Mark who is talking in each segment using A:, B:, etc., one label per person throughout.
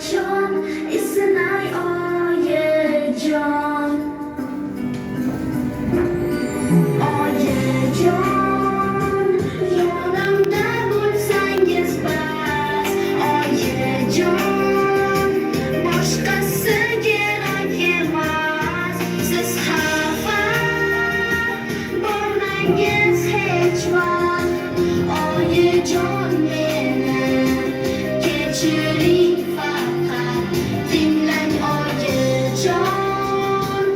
A: qachon esinay oyijon. Oyijon, yonimda bo'lsangiz bas. Oyijon, boshqasi kerak emas. Siz xafa bo'lmangiz hech vaqt. Oyijon, meni kechiring faqat. Tinglang oyijon,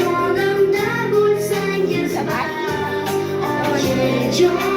A: yonimda bo'lsangiz bas. Oyijon.